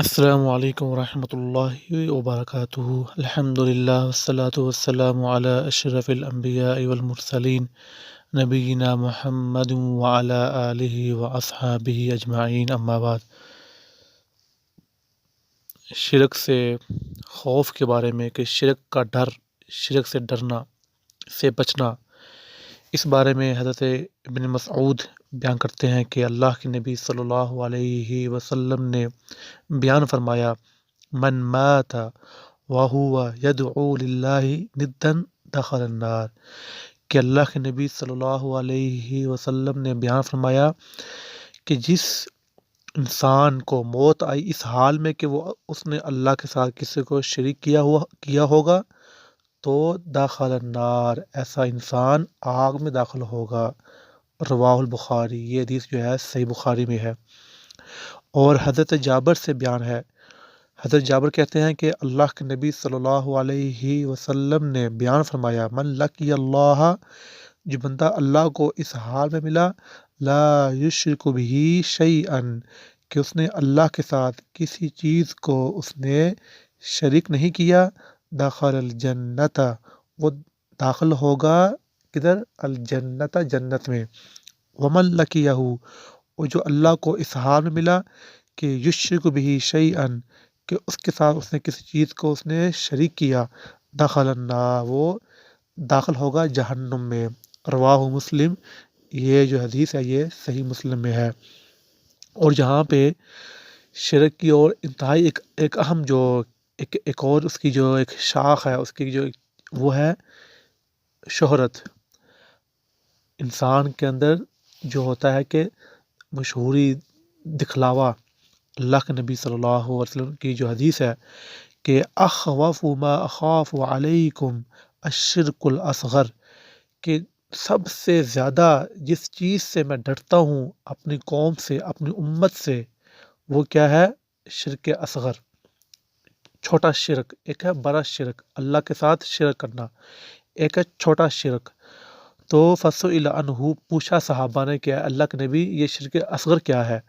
السلام علیکم ورحمۃ اللہ وبرکاتہ۔ الحمد للہ والصلاة والسلام علی اشرف الانبیاء والمرسلین نبینا محمد وعلی آلہ واصحابہ اجمعین، اما بعد۔ شرک سے خوف کے بارے میں کہ شرک کا ڈر، شرک سے ڈرنا، سے بچنا، اس بارے میں حضرت ابن مسعود بیان کرتے ہیں کہ اللہ کے نبی صلی اللہ علیہ وسلم نے بیان فرمایا، من مات وہو یدعو للہ ندا دخل النار، کہ اللہ کے نبی صلی اللہ علیہ وسلم نے بیان فرمایا کہ جس انسان کو موت آئی اس حال میں کہ وہ اس نے اللہ کے ساتھ کسی کو شریک کیا ہوگا تو داخل النار، ایسا انسان آگ میں داخل ہوگا۔ رواہ البخاری، یہ حدیث جو ہے صحیح بخاری میں ہے۔ اور حضرت جابر سے بیان ہے، حضرت جابر کہتے ہیں کہ اللہ کے نبی صلی اللہ علیہ وسلم نے بیان فرمایا، من لقی اللہ، جو بندہ اللہ کو اس حال میں ملا، لا یشرک بہ شیئا، کہ اس نے اللہ کے ساتھ کسی چیز کو اس نے شریک نہیں کیا، داخل الجنت، وہ داخل ہوگا کدھر؟ الجنت، جنت میں۔ ومن لقیہ، وہ جو اللہ کو اس حال میں ملا کہ یشرک بہ شیئا، کہ اس کے ساتھ اس نے کسی چیز کو اس نے شریک کیا، داخل النار، وہ داخل ہوگا جہنم میں۔ رواہ مسلم، یہ جو حدیث ہے یہ صحیح مسلم میں ہے۔ اور جہاں پہ شرک کی اور انتہائی ایک اہم جو ایک اور اس کی جو ایک شاخ ہے، اس کی جو وہ ہے شہرت۔ انسان کے اندر جو ہوتا ہے کہ مشہوری، دکھلاوا، اللہ کے نبی صلی اللہ علیہ وسلم کی جو حدیث ہے کہ اخوف ما اخاف علیکم الشرک الاصغر، کہ سب سے زیادہ جس چیز سے میں ڈرتا ہوں اپنی قوم سے، اپنی امت سے، وہ کیا ہے؟ شرک اصغر، چھوٹا شرک۔ ایک ہے بڑا شرک، اللہ کے ساتھ شرک کرنا، ایک ہے چھوٹا شرک۔ تو فسئل عنہ، پوچھا صحابہ نے کہ اللہ کے نبی یہ شرک اصغر کیا ہے؟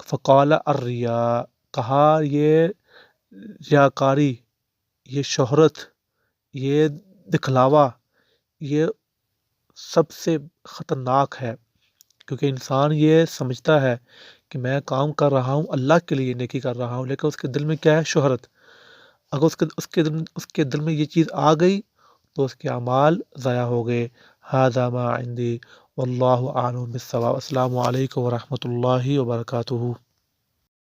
فقال الریا، کہا یہ ریاکاری، یہ شہرت، یہ دکھلاوا، یہ سب سے خطرناک ہے۔ کیونکہ انسان یہ سمجھتا ہے کہ میں کام کر رہا ہوں اللہ کے لیے، نیکی کر رہا ہوں، لیکن اس کے دل میں کیا ہے؟ شہرت۔ اگر اس کے دل میں یہ چیز آ گئی تو اس کے اعمال ضائع ہو گئے۔ ھذا ما عندی واللہ اعلم بالصواب۔ السلام علیکم ورحمۃ اللہ وبرکاتہ۔